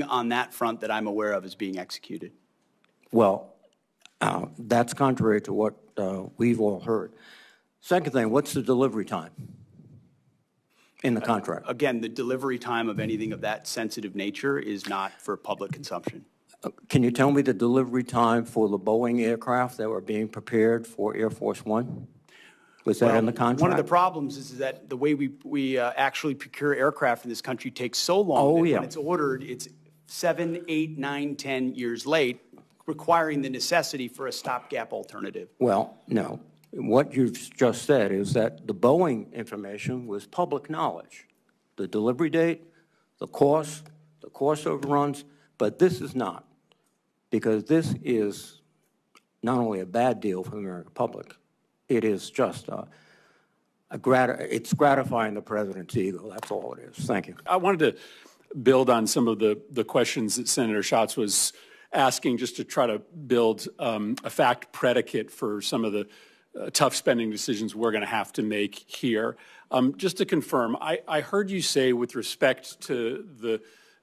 on that front that I'm aware of is being executed. Well, that's contrary to what we've all heard. Second thing, what's the delivery time in the contract? Again, the delivery time of anything of that sensitive nature is not for public consumption. Can you tell me the delivery time for the Boeing aircraft that were being prepared for Air Force One? Was that in the contract? One of the problems is that the way we actually procure aircraft in this country takes so long Oh, that yeah. when it's ordered, it's 7, 8, 9, 10 years late, requiring the necessity for a stopgap alternative. Well, no. What you've just said is that the Boeing information was public knowledge. The delivery date, the cost overruns, but this is not. Because this is not only a bad deal for the American public, it is just it's gratifying the president's ego. That's all it is. Thank you. I wanted to build on some of the questions that Senator Schatz was asking, just to try to build a fact predicate for some of the tough spending decisions we're going to have to make here. Just to confirm, I heard you say with respect to the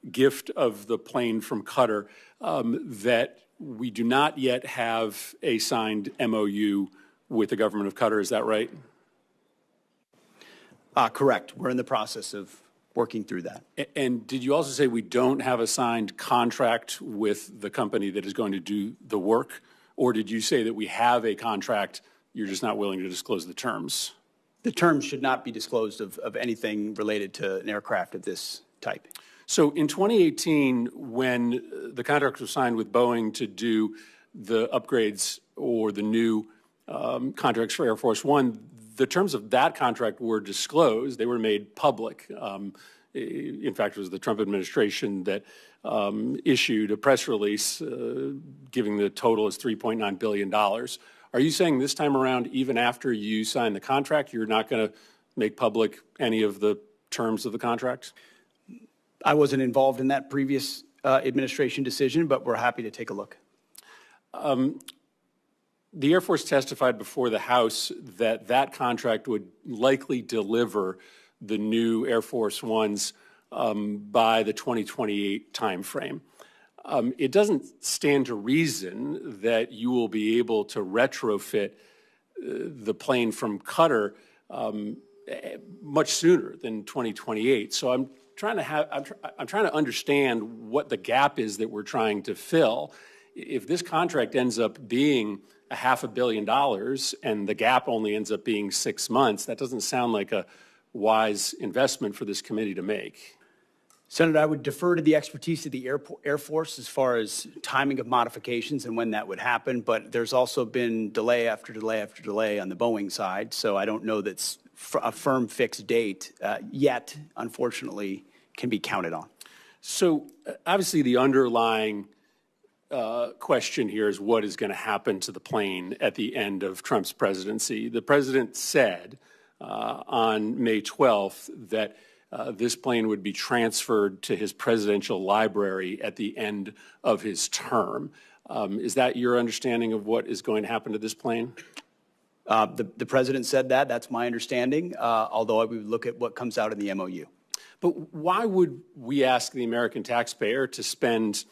gift of the plane from Qatar that we do not yet have a signed MOU with the government of Qatar. Is that right? Correct. We're in the process of working through that. And did you also say we don't have a signed contract with the company that is going to do the work? Or did you say that we have a contract, you're just not willing to disclose the terms? The terms should not be disclosed of anything related to an aircraft of this type. So in 2018, when the contract was signed with Boeing to do the upgrades or the new contracts for Air Force One, the terms of that contract were disclosed. They were made public. In fact, it was the Trump administration that issued a press release giving the total as $3.9 billion. Are you saying this time around, even after you sign the contract, you're not going to make public any of the terms of the contract? I wasn't involved in that previous administration decision, but we're happy to take a look. The Air Force testified before the House that that contract would likely deliver the new Air Force Ones by the 2028 timeframe. It doesn't stand to reason that you will be able to retrofit the plane from Qatar much sooner than 2028. So I'm trying to understand what the gap is that we're trying to fill. If this contract ends up being $500 million and the gap only ends up being 6 months, that doesn't sound like a wise investment for this committee to make. Senator, I would defer to the expertise of the Air Force as far as timing of modifications and when that would happen, but there's also been delay after delay after delay on the Boeing side, so I don't know that's a firm fixed date yet, unfortunately, can be counted on. So obviously the underlying question here is what is going to happen to the plane at the end of Trump's presidency. The president said on May 12th that this plane would be transferred to his presidential library at the end of his term. Is that your understanding of what is going to happen to this plane? The president said that. That's my understanding, although I would look at what comes out in the MOU. But why would we ask the American taxpayer to spend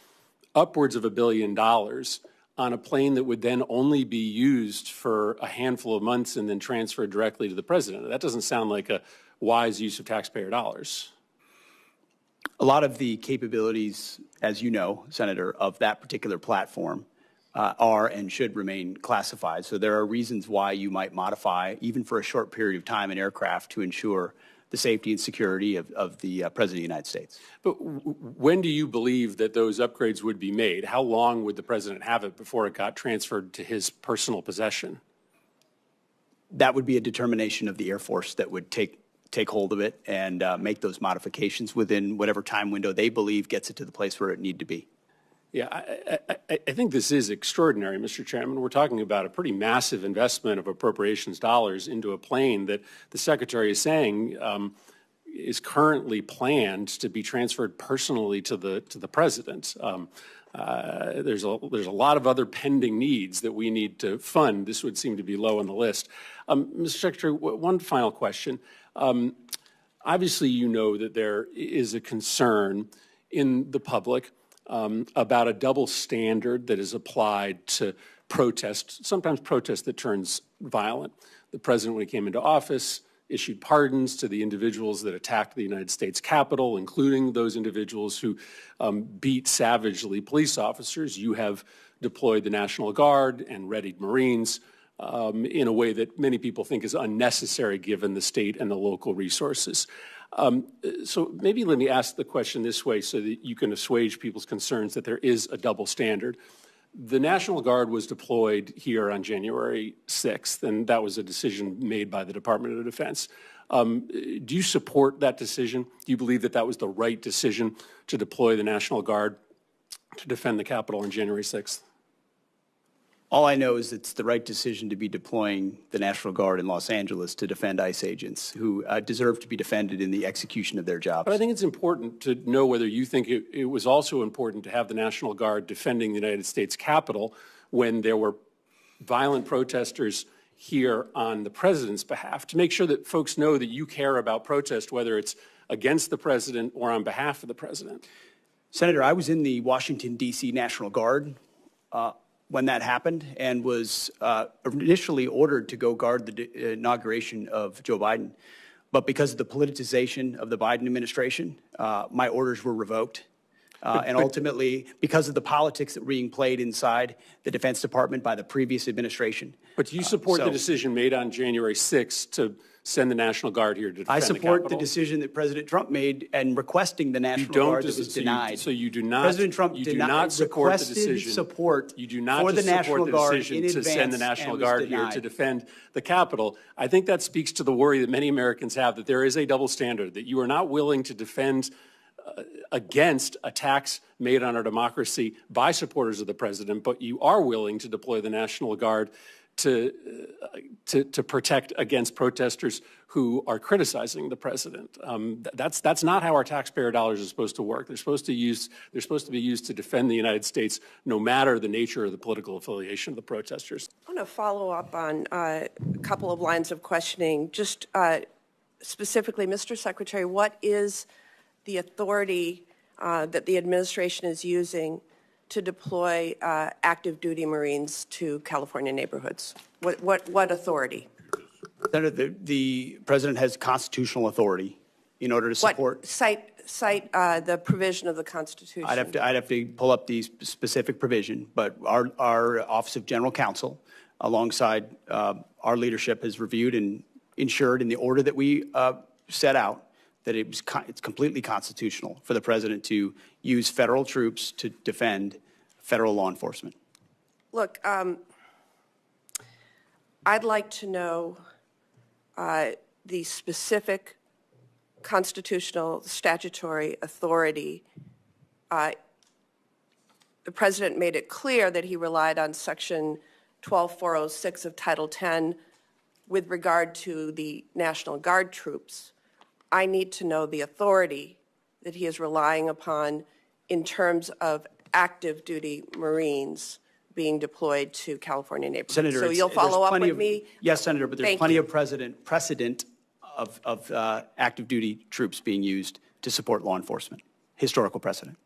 upwards of $1 billion on a plane that would then only be used for a handful of months and then transferred directly to the president? That doesn't sound like a wise use of taxpayer dollars. A lot of the capabilities, as you know, Senator, of that particular platform are and should remain classified. So there are reasons why you might modify, even for a short period of time, an aircraft to ensure the safety and security of the President of the United States. But when do you believe that those upgrades would be made? How long would the president have it before it got transferred to his personal possession? That would be a determination of the Air Force that would take take hold of it and make those modifications within whatever time window they believe gets it to the place where it need to be. Yeah, I think this is extraordinary, Mr. Chairman. We're talking about a pretty massive investment of appropriations dollars into a plane that the Secretary is saying is currently planned to be transferred personally to the President. There's a lot of other pending needs that we need to fund. This would seem to be low on the list. Mr. Secretary, one final question. Obviously, you know that there is a concern in the public about a double standard that is applied to protest, sometimes protest that turns violent. The President, when he came into office, issued pardons to the individuals that attacked the United States Capitol, including those individuals who beat savagely police officers. You have deployed the National Guard and readied Marines in a way that many people think is unnecessary given the state and the local resources. So maybe let me ask the question this way so that you can assuage people's concerns that there is a double standard. The National Guard was deployed here on January 6th, and that was a decision made by the Department of Defense. Do you support that decision? Do you believe that that was the right decision to deploy the National Guard to defend the Capitol on January 6th? All I know is it's the right decision to be deploying the National Guard in Los Angeles to defend ICE agents who deserve to be defended in the execution of their jobs. But I think it's important to know whether you think it was also important to have the National Guard defending the United States Capitol when there were violent protesters here on the President's behalf, to make sure that folks know that you care about protest, whether it's against the President or on behalf of the President. Senator, I was in the Washington, D.C. National Guard when that happened and was initially ordered to go guard the inauguration of Joe Biden. But because of the politicization of the Biden administration, my orders were revoked. And ultimately, because of the politics that were being played inside the Defense Department by the previous administration. But do you support the decision made on January 6th to send the National Guard here to defend the Capitol? I support the decision that President Trump made and requesting the National Guard that was denied. So you do not. President Trump you do not support the decision. You do not for the National Guard to send the National Guard here to defend the Capitol. I think that speaks to the worry that many Americans have that there is a double standard, that you are not willing to defend against attacks made on our democracy by supporters of the President, but you are willing to deploy the National Guard to protect against protesters who are criticizing the President. That's not how our taxpayer dollars are supposed to work. They're supposed to be used to defend the United States, no matter the nature of the political affiliation of the protesters. I want to follow up on a couple of lines of questioning. Just specifically, Mr. Secretary, what is the authority that the administration is using to deploy active duty Marines to California neighborhoods? What authority? Senator, the President has constitutional authority in order to support. Cite the provision of the Constitution. I'd have to pull up the specific provision, but our Office of General Counsel, alongside our leadership, has reviewed and ensured in the order that we set out that it's completely constitutional for the President to use federal troops to defend federal law enforcement. Look, I'd like to know the specific constitutional statutory authority. The President made it clear that he relied on Section 12406 of Title 10 with regard to the National Guard troops. I need to know the authority that he is relying upon in terms of active duty Marines being deployed to California neighborhoods. Senator, so you'll follow up with me? Yes, Senator, but there's plenty of precedent of active duty troops being used to support law enforcement. Historical precedent.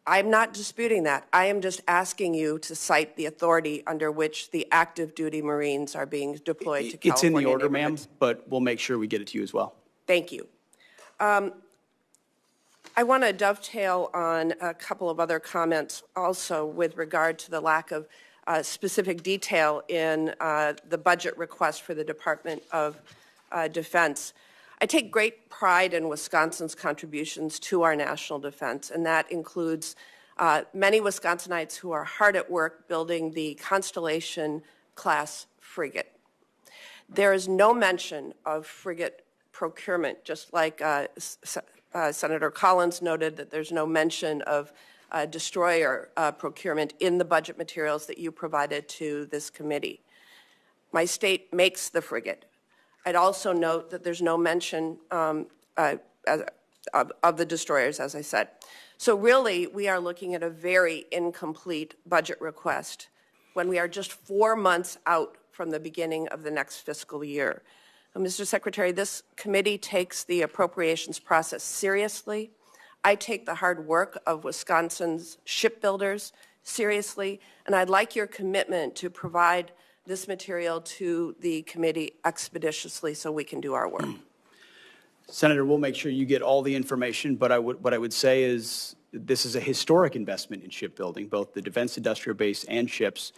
I'm not disputing that. I am just asking you to cite the authority under which the active duty Marines are being deployed to California. It's in the order, ma'am, but we'll make sure we get it to you as well. Thank you. I want to dovetail on a couple of other comments also with regard to the lack of specific detail in the budget request for the Department of Defense. I take great pride in Wisconsin's contributions to our national defense, and that includes many Wisconsinites who are hard at work building the Constellation-class frigate. There is no mention of frigate procurement, just like Senator Collins noted that there's no mention of destroyer procurement in the budget materials that you provided to this committee. My state makes the frigate. I'd also note that there's no mention of the destroyers, as I said. So really, we are looking at a very incomplete budget request when we are just 4 months out from the beginning of the next fiscal year. Mr. Secretary, this committee takes the appropriations process seriously. I take the hard work of Wisconsin's shipbuilders seriously, and I'd like your commitment to provide this material to the committee expeditiously so we can do our work. Senator, we'll make sure you get all the information, but what I would say is this is a historic investment in shipbuilding, both the defense industrial base and ships.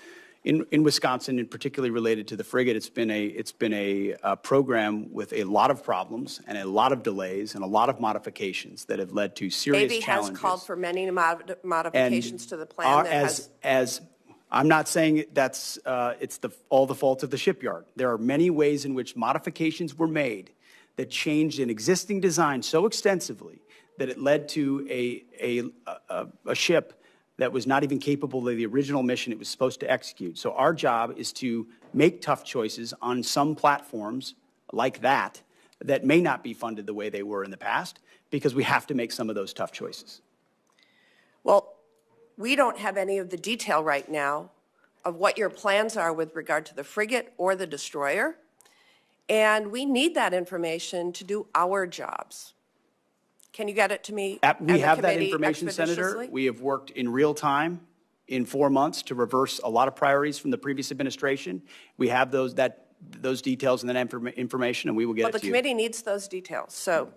In Wisconsin, and particularly related to the frigate, it's been a program with a lot of problems and a lot of delays and a lot of modifications that have led to serious Navy challenges. has called for many modifications to the plan. I'm not saying that's it's all the fault of the shipyard. There are many ways in which modifications were made that changed an existing design so extensively that it led to a ship that was not even capable of the original mission it was supposed to execute. So our job is to make tough choices on some platforms like that may not be funded the way they were in the past, because we have to make some of those tough choices. Well, we don't have any of the detail right now of what your plans are with regard to the frigate or the destroyer, and we need that information to do our jobs. Can you get it to me? We have that information, Senator. We have worked in real time in 4 months to reverse a lot of priorities from the previous administration. We have those details and that information, and we will get it to you. But the committee needs those details. So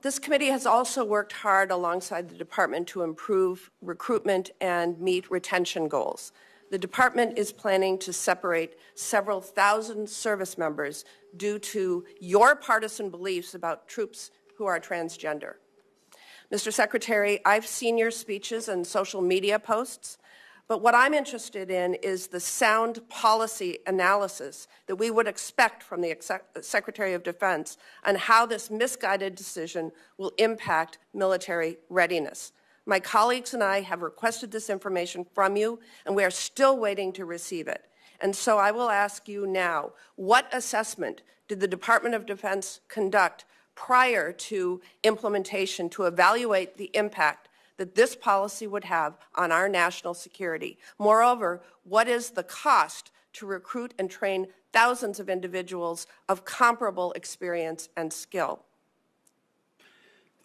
this committee has also worked hard alongside the department to improve recruitment and meet retention goals. The department is planning to separate several thousand service members due to your partisan beliefs about troops who are transgender. Mr. Secretary, I've seen your speeches and social media posts, but what I'm interested in is the sound policy analysis that we would expect from the Secretary of Defense on how this misguided decision will impact military readiness. My colleagues and I have requested this information from you, and we are still waiting to receive it. And so I will ask you now, what assessment did the Department of Defense conduct prior to implementation to evaluate the impact that this policy would have on our national security? Moreover, what is the cost to recruit and train thousands of individuals of comparable experience and skill?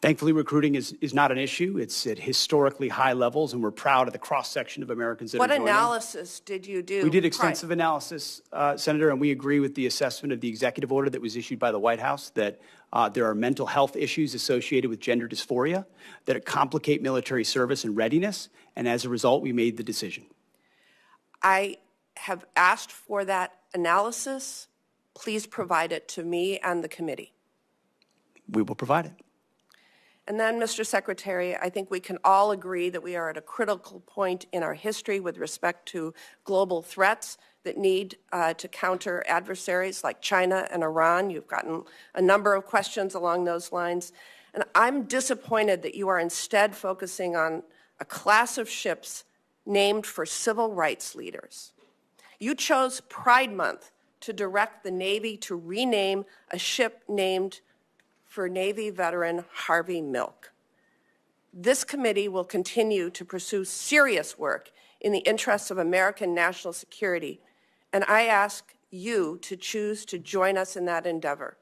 Thankfully, recruiting is not an issue. It's at historically high levels, and we're proud of the cross-section of Americans that are joining. What analysis did you do? We did extensive analysis, Senator, and we agree with the assessment of the executive order that was issued by the White House that there are mental health issues associated with gender dysphoria that complicate military service and readiness, and as a result, we made the decision. I have asked for that analysis. Please provide it to me and the committee. We will provide it. And then, Mr. Secretary, I think we can all agree that we are at a critical point in our history with respect to global threats that need to counter adversaries like China and Iran. You've gotten a number of questions along those lines. And I'm disappointed that you are instead focusing on a class of ships named for civil rights leaders. You chose Pride Month to direct the Navy to rename a ship named for Navy veteran Harvey Milk. This committee will continue to pursue serious work in the interests of American national security, and I ask you to choose to join us in that endeavor.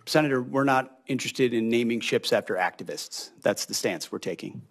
Senator, we're not interested in naming ships after activists. That's the stance we're taking.